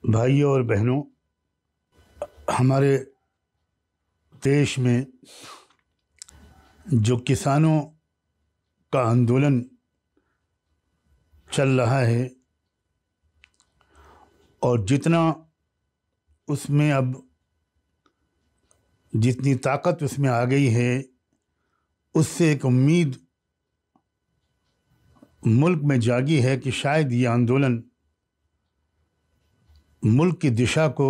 بھائیوں اور بہنوں، ہمارے دیش میں جو کسانوں کا آندولن چل رہا ہے اور جتنا اس میں اب جتنی طاقت اس میں آ گئی ہے، اس سے ایک امید ملک میں جاگی ہے کہ شاید یہ آندولن ملک کی دشا کو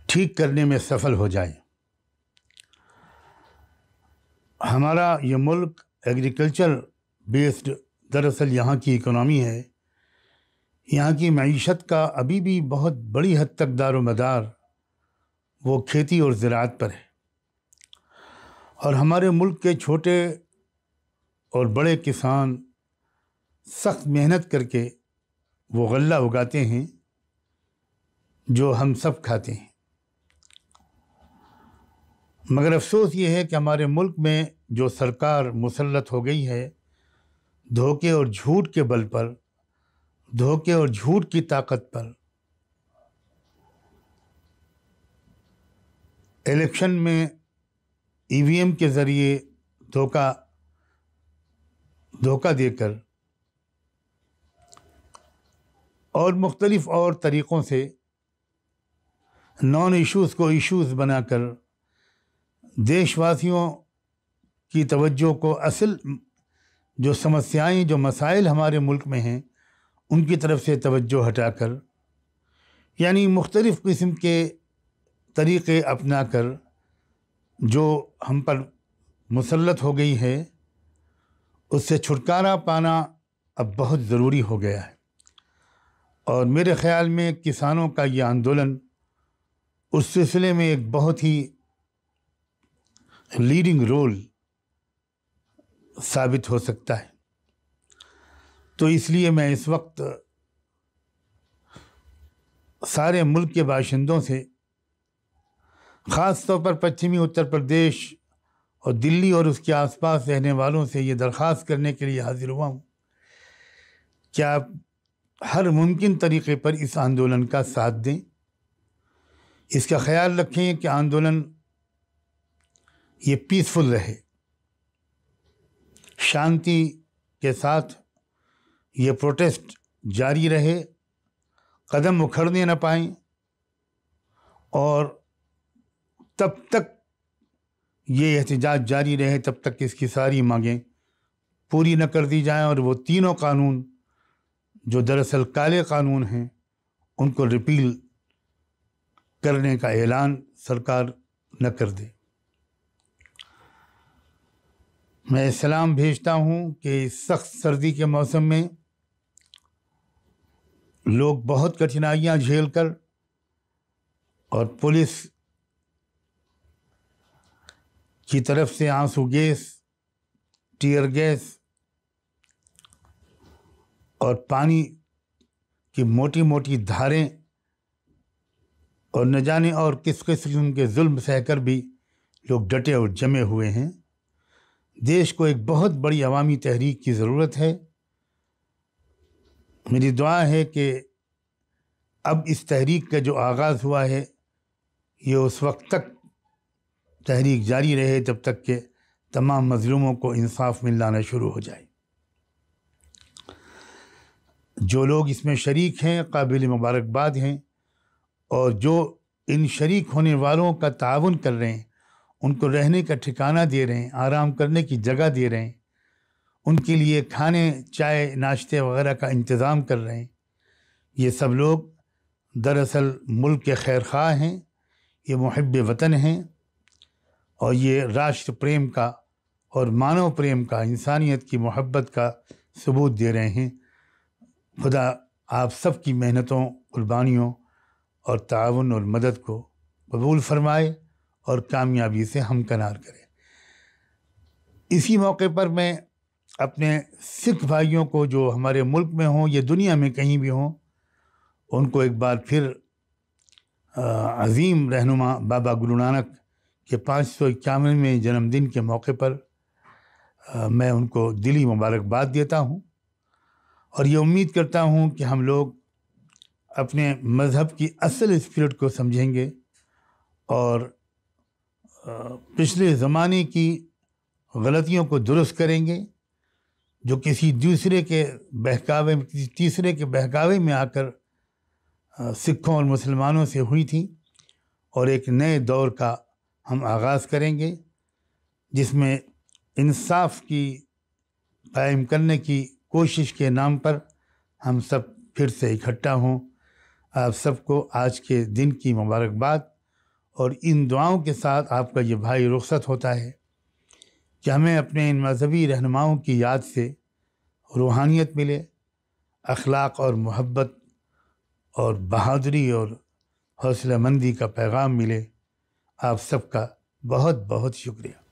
ٹھیک کرنے میں سفل ہو جائے۔ ہمارا یہ ملک ایگریکلچر بیسڈ، دراصل یہاں کی اکنامی ہے، یہاں کی معیشت کا ابھی بھی بہت بڑی حد تک دار و مدار وہ کھیتی اور زراعت پر ہے، اور ہمارے ملک کے چھوٹے اور بڑے کسان سخت محنت کر کے وہ غلہ اگاتے ہیں جو ہم سب کھاتے ہیں۔ مگر افسوس یہ ہے کہ ہمارے ملک میں جو سرکار مسلط ہو گئی ہے، دھوکے اور جھوٹ کے بل پر، دھوکے اور جھوٹ کی طاقت پر، الیکشن میں ای وی ایم کے ذریعے دھوکہ دے کر اور مختلف اور طریقوں سے نان ایشوز کو ایشوز بنا کر دیش واسیوں کی توجہ کو اصل جو سمسیائیں، جو مسائل ہمارے ملک میں ہیں، ان کی طرف سے توجہ ہٹا کر، یعنی مختلف قسم کے طریقے اپنا کر جو ہم پر مسلط ہو گئی ہے، اس سے چھٹکارا پانا اب بہت ضروری ہو گیا ہے۔ اور میرے خیال میں کسانوں کا یہ آندولن اس سلسلے میں ایک بہت ہی لیڈنگ رول ثابت ہو سکتا ہے۔ تو اس لیے میں اس وقت سارے ملک کے باشندوں سے، خاص طور پر پچھمی اتر پردیش اور دلی اور اس کے آس پاس رہنے والوں سے یہ درخواست کرنے کے لیے حاضر ہوا ہوں کہ آپ ہر ممکن طریقے پر اس آندولن کا ساتھ دیں، اس کا خیال رکھیں کہ آندولن یہ پیسفل رہے، شانتی کے ساتھ یہ پروٹیسٹ جاری رہے، قدم اکھڑنے نہ پائیں، اور تب تک یہ احتجاج جاری رہے تب تک اس کی ساری مانگیں پوری نہ کر دی جائیں، اور وہ تینوں قانون جو دراصل کالے قانون ہیں ان کو ریپیل کرنے کا اعلان سرکار نہ کر دے۔ میں سلام بھیجتا ہوں کہ اس سخت سردی کے موسم میں لوگ بہت کٹھنائیاں جھیل کر اور پولیس کی طرف سے آنسو گیس، ٹیئر گیس اور پانی کی موٹی موٹی دھاریں اور نہ جانے اور کس قسم کے ظلم سہ کر بھی لوگ ڈٹے اور جمے ہوئے ہیں۔ دیش کو ایک بہت بڑی عوامی تحریک کی ضرورت ہے۔ میری دعا ہے کہ اب اس تحریک کا جو آغاز ہوا ہے یہ اس وقت تک تحریک جاری رہے جب تک کہ تمام مظلوموں کو انصاف ملنا شروع ہو جائے۔ جو لوگ اس میں شریک ہیں قابل مبارکباد ہیں، اور جو ان شریک ہونے والوں کا تعاون کر رہے ہیں، ان کو رہنے کا ٹھکانہ دے رہے ہیں، آرام کرنے کی جگہ دے رہے ہیں، ان کے لیے کھانے، چائے، ناشتے وغیرہ کا انتظام کر رہے ہیں، یہ سب لوگ دراصل ملک کے خیر خواہ ہیں، یہ محب وطن ہیں، اور یہ راشٹر پریم کا اور مانو پریم کا، انسانیت کی محبت کا ثبوت دے رہے ہیں۔ خدا آپ سب کی محنتوں، قربانیوں اور تعاون اور مدد کو قبول فرمائے اور کامیابی سے ہمکنار کرے۔ اسی موقع پر میں اپنے سکھ بھائیوں کو جو ہمارے ملک میں ہوں یا دنیا میں کہیں بھی ہوں، ان کو ایک بار پھر عظیم رہنما بابا گرو نانک کے 551ویں جنم دن کے موقع پر میں ان کو دلی مبارکباد دیتا ہوں، اور یہ امید کرتا ہوں کہ ہم لوگ اپنے مذہب کی اصل اسپرٹ کو سمجھیں گے اور پچھلے زمانے کی غلطیوں کو درست کریں گے جو کسی دوسرے کے بہکاوے میں، کسی تیسرے کے بہکاوے میں آ کر سکھوں اور مسلمانوں سے ہوئی تھی، اور ایک نئے دور کا ہم آغاز کریں گے جس میں انصاف کی قائم کرنے کی کوشش کے نام پر ہم سب پھر سے اکٹھا ہوں۔ آپ سب کو آج کے دن کی مبارکباد، اور ان دعاؤں کے ساتھ آپ کا یہ بھائی رخصت ہوتا ہے کہ ہمیں اپنے ان مذہبی رہنماؤں کی یاد سے روحانیت ملے، اخلاق اور محبت اور بہادری اور حوصلہ مندی کا پیغام ملے۔ آپ سب کا بہت بہت شکریہ۔